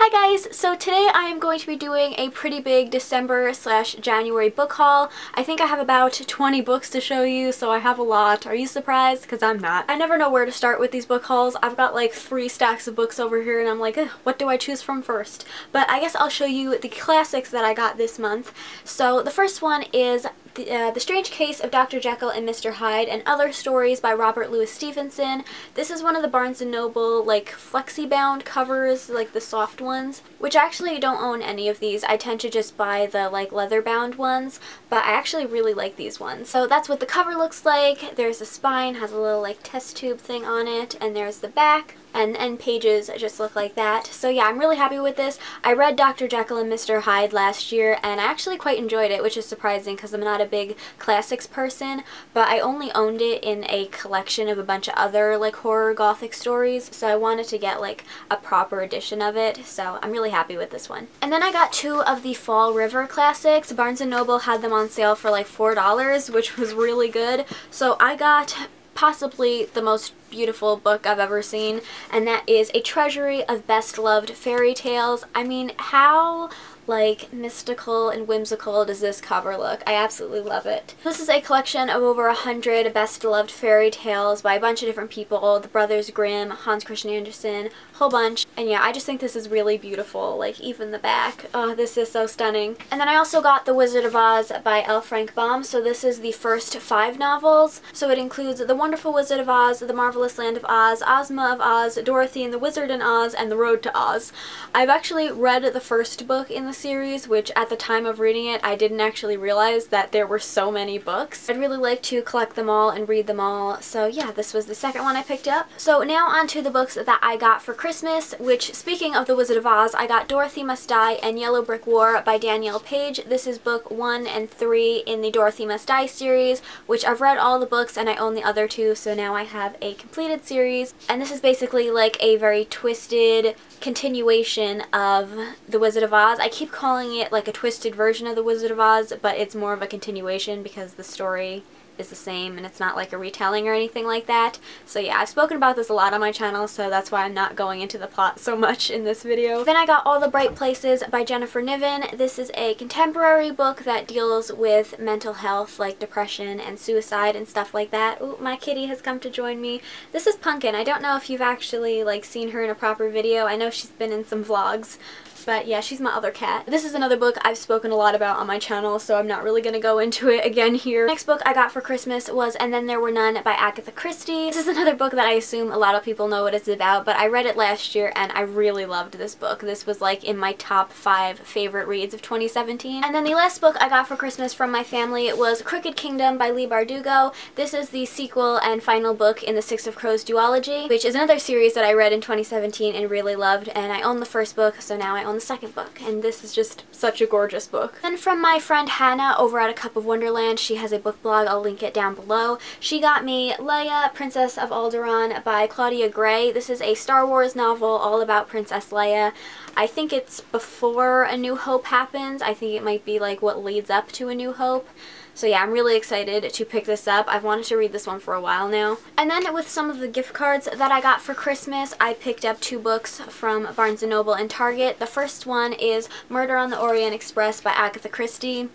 Hi guys! So today I am going to be doing a pretty big December/January book haul. I think I have about 20 books to show you, so I have a lot. Are you surprised? Because I'm not. I never know where to start with these book hauls. I've got like 3 stacks of books over here and I'm like, what do I choose from first? But I guess I'll show you the classics that I got this month. So the first one is The Strange Case of Dr. Jekyll and Mr. Hyde and Other Stories by Robert Louis Stevenson. This is one of the Barnes & Noble like flexi-bound covers, like the soft ones, which I actually don't own any of these. I tend to just buy the like leather-bound ones, but I actually really like these ones. So that's what the cover looks like. There's a spine, has a little like test tube thing on it, and there's the back. And the end pages just look like that. So yeah, I'm really happy with this. I read Dr. Jekyll and Mr. Hyde last year and I actually quite enjoyed it, which is surprising because I'm not a big classics person, but I only owned it in a collection of a bunch of other like horror gothic stories, so I wanted to get like a proper edition of it, so I'm really happy with this one. And then I got 2 of the Fall River classics. Barnes & Noble had them on sale for like $4, which was really good, so I got possibly the most beautiful book I've ever seen, and that is A Treasury of Best Loved Fairy Tales. I mean, how like mystical and whimsical does this cover look? I absolutely love it. This is a collection of over 100 best loved fairy tales by a bunch of different people, the Brothers Grimm, Hans Christian Andersen, whole bunch. And yeah, I just think this is really beautiful, like even the back. Oh, this is so stunning. And then I also got The Wizard of Oz by L. Frank Baum. So this is the first 5 novels. So it includes The Wonderful Wizard of Oz, The Marvelous Land of Oz, Ozma of Oz, Dorothy and the Wizard in Oz, and The Road to Oz. I've actually read the first book in the series, which at the time of reading it I didn't actually realize that there were so many books. I'd really like to collect them all and read them all, so yeah, this was the second one I picked up. So now on to the books that I got for Christmas, which, speaking of The Wizard of Oz, I got Dorothy Must Die and Yellow Brick War by Danielle Page. This is book 1 and 3 in the Dorothy Must Die series, which I've read all the books and I own the other 2, so now I have a completed series. And this is basically like a very twisted continuation of The Wizard of Oz. I keep calling it like a twisted version of The Wizard of Oz, but it's more of a continuation because the story is the same and it's not like a retelling or anything like that. So yeah, I've spoken about this a lot on my channel, so that's why I'm not going into the plot so much in this video. Then I got All the Bright Places by Jennifer Niven. This is a contemporary book that deals with mental health, like depression and suicide and stuff like that. Ooh, my kitty has come to join me. This is Pumpkin. I don't know if you've actually like seen her in a proper video. I know she's been in some vlogs, but yeah, she's my other cat. This is another book I've spoken a lot about on my channel, so I'm not really going to go into it again here. Next book I got for Christmas was And Then There Were None by Agatha Christie. This is another book that I assume a lot of people know what it's about, but I read it last year and I really loved this book. This was like in my top 5 favorite reads of 2017. And then the last book I got for Christmas from my family was Crooked Kingdom by Leigh Bardugo. This is the sequel and final book in the Six of Crows duology, which is another series that I read in 2017 and really loved, and I own the first book, so now I own the second book, and this is just such a gorgeous book. Then from my friend Hannah over at A Cup of Wonderland, she has a book blog, I'll link it down below. She got me Leia, Princess of Alderaan by Claudia Gray. This is a Star Wars novel all about Princess Leia. I think it's before A New Hope happens. I think it might be like what leads up to A New Hope. So yeah, I'm really excited to pick this up. I've wanted to read this one for a while now. And then with some of the gift cards that I got for Christmas, I picked up 2 books from Barnes & Noble and Target. The first one is Murder on the Orient Express by Agatha Christie.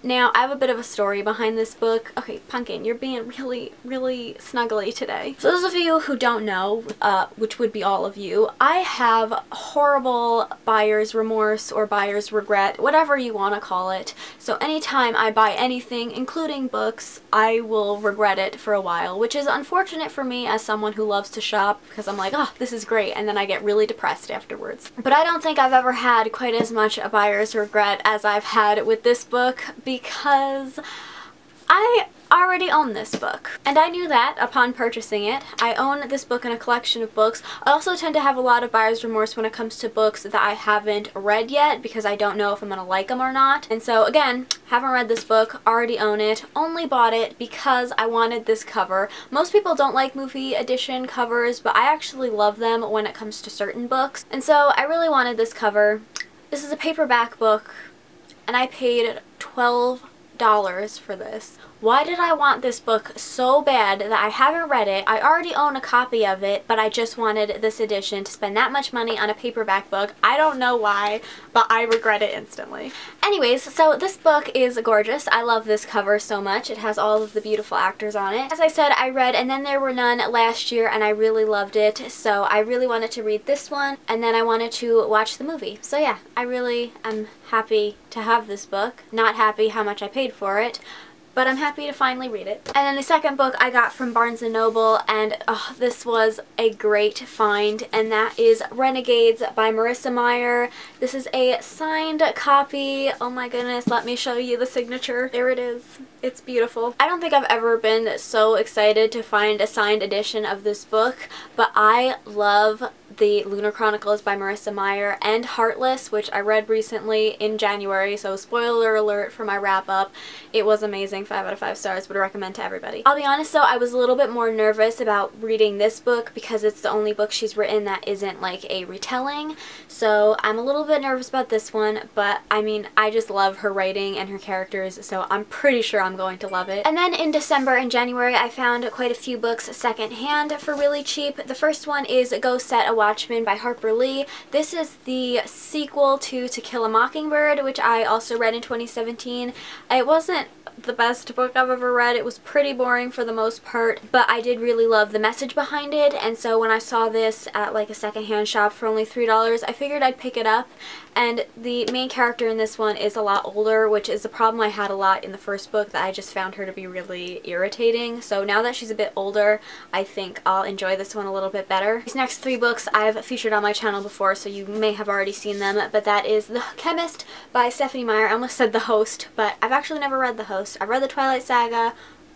Now, I have a bit of a story behind this book. Okay, Pumpkin, you're being really, really snuggly today. So those of you who don't know, which would be all of you, I have horrible buyer's remorse or buyer's regret, whatever you want to call it. So anytime I buy anything, including books, I will regret it for a while, which is unfortunate for me as someone who loves to shop, because I'm like, oh, this is great, and then I get really depressed afterwards. But I don't think I've ever had quite as much a buyer's regret as I've had with this book, because I already own this book. And I knew that upon purchasing it. I own this book in a collection of books. I also tend to have a lot of buyer's remorse when it comes to books that I haven't read yet because I don't know if I'm going to like them or not. And so again, haven't read this book, already own it, only bought it because I wanted this cover. Most people don't like movie edition covers, but I actually love them when it comes to certain books. And so I really wanted this cover. This is a paperback book and I paid $12 for this, why did I want this book so bad that I haven't read it? I already own a copy of it, but I just wanted this edition to spend that much money on a paperback book. I don't know why, but I regret it instantly. Anyways, so this book is gorgeous. I love this cover so much. It has all of the beautiful actors on it. As I said, I read And Then There Were None last year and I really loved it, so I really wanted to read this one, and then I wanted to watch the movie. So yeah, I really am happy to have this book. Not happy how much I paid for it, but I'm happy to finally read it. And then the second book I got from Barnes & Noble, and this was a great find, and that is Renegades by Marissa Meyer. This is a signed copy. Oh my goodness, let me show you the signature. There it is. It's beautiful. I don't think I've ever been so excited to find a signed edition of this book, but I love the Lunar Chronicles by Marissa Meyer and Heartless, which I read recently in January, so spoiler alert for my wrap-up. It was amazing. 5 out of 5 stars. Would recommend to everybody. I'll be honest though, I was a little bit more nervous about reading this book because it's the only book she's written that isn't like a retelling, so I'm a little bit nervous about this one, but I mean, I just love her writing and her characters, so I'm pretty sure I'm going to love it. And then in December and January, I found quite a few books secondhand for really cheap. The first one is Go Set a Watchman by Harper Lee. This is the sequel to To Kill a Mockingbird, which I also read in 2017. It wasn't the best book I've ever read. It was pretty boring for the most part, but I did really love the message behind it, and so when I saw this at like a secondhand shop for only $3, I figured I'd pick it up. And the main character in this one is a lot older, which is a problem I had a lot in the first book, that I just found her to be really irritating. So now that she's a bit older, I think I'll enjoy this one a little bit better. These next 3 books I've featured on my channel before, so you may have already seen them, but that is The Chemist by Stephanie Meyer. I almost said The Host, but I've actually never read The Host. I read the Twilight Saga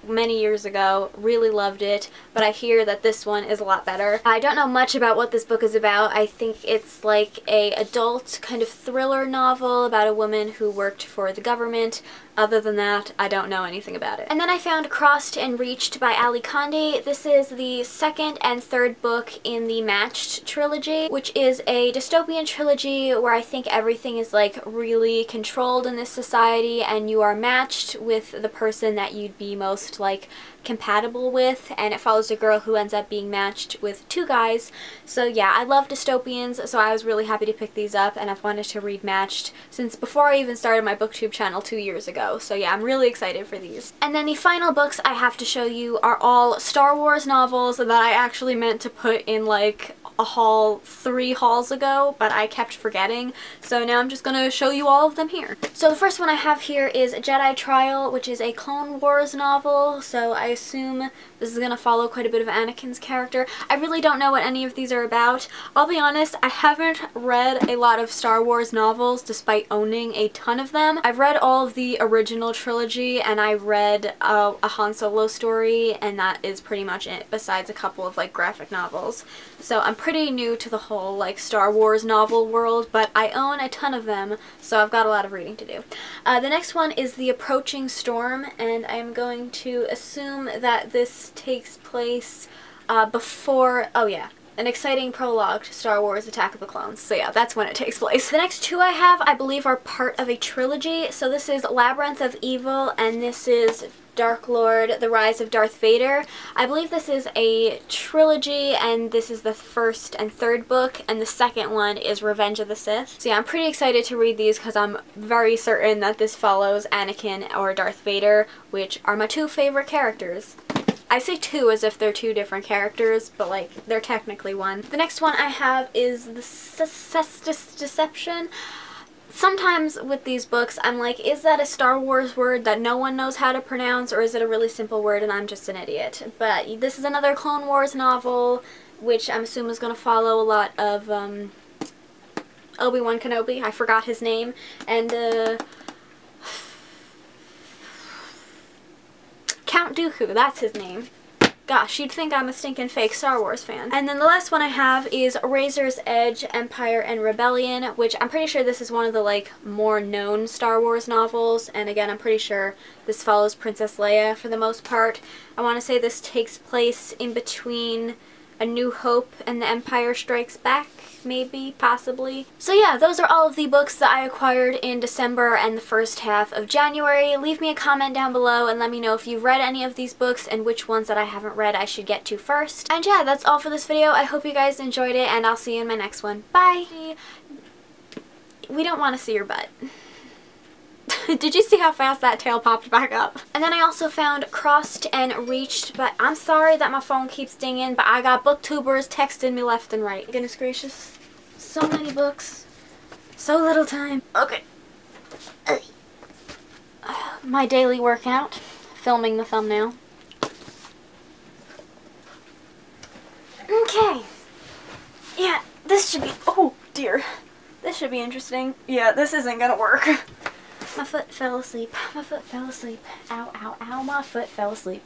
many years ago, really loved it, but I hear that this one is a lot better. I don't know much about what this book is about. I think it's like a adult kind of thriller novel about a woman who worked for the government. Other than that, I don't know anything about it. And then I found Crossed and Reached by Ali Condé. This is the second and third book in the Matched trilogy, which is a dystopian trilogy where I think everything is like really controlled in this society and you are matched with the person that you'd be most like compatible with, and it follows a girl who ends up being matched with 2 guys. So yeah, I love dystopians, so I was really happy to pick these up, and I've wanted to read Matched since before I even started my booktube channel 2 years ago. So yeah, I'm really excited for these. And then the final books I have to show you are all Star Wars novels that I actually meant to put in like a haul 3 hauls ago, but I kept forgetting, so now I'm just gonna show you all of them here. So the first one I have here is Jedi Trial, which is a Clone Wars novel, so I assume this is gonna follow quite a bit of Anakin's character. I really don't know what any of these are about. I'll be honest, I haven't read a lot of Star Wars novels despite owning a ton of them. I've read all of the original trilogy, and I read a Han Solo story, and that is pretty much it, besides a couple of like graphic novels. So I'm pretty new to the whole like Star Wars novel world, but I own a ton of them, so I've got a lot of reading to do. The next one is The Approaching Storm, and I'm going to assume that this takes place before, oh yeah, an exciting prologue to Star Wars Attack of the Clones. So yeah, that's when it takes place. The next 2 I have, I believe, are part of a trilogy. So this is Labyrinth of Evil, and this is Dark Lord, The Rise of Darth Vader. I believe this is a trilogy, and this is the first and third book, and the second one is Revenge of the Sith. So yeah, I'm pretty excited to read these because I'm very certain that this follows Anakin or Darth Vader, which are my 2 favorite characters. I say 2 as if they're 2 different characters, but like, they're technically one. The next one I have is The Acestus Deception. Sometimes with these books, I'm like, is that a Star Wars word that no one knows how to pronounce, or is it a really simple word and I'm just an idiot? But this is another Clone Wars novel, which I'm assuming is going to follow a lot of Obi-Wan Kenobi. I forgot his name. And Count Dooku, that's his name. Gosh, you'd think I'm a stinking fake Star Wars fan. And then the last one I have is Razor's Edge, Empire and Rebellion, which I'm pretty sure this is one of the like more known Star Wars novels, and again, I'm pretty sure this follows Princess Leia for the most part. I want to say this takes place in between A New Hope and The Empire Strikes Back, maybe, possibly. So yeah, those are all of the books that I acquired in December and the first half of January. Leave me a comment down below and let me know if you've read any of these books and which ones that I haven't read I should get to first. And yeah, that's all for this video. I hope you guys enjoyed it, and I'll see you in my next one. Bye! We don't want to see your butt. Did you see how fast that tail popped back up? And then I also found Crossed and Reached, but I'm sorry that my phone keeps dinging, but I got booktubers texting me left and right. Goodness gracious. So many books. So little time. Okay. My daily workout. Filming the thumbnail. Okay. Yeah, this should be... Oh, dear. This should be interesting. Yeah, this isn't gonna work. My foot fell asleep. My foot fell asleep. Ow, ow, ow, my foot fell asleep.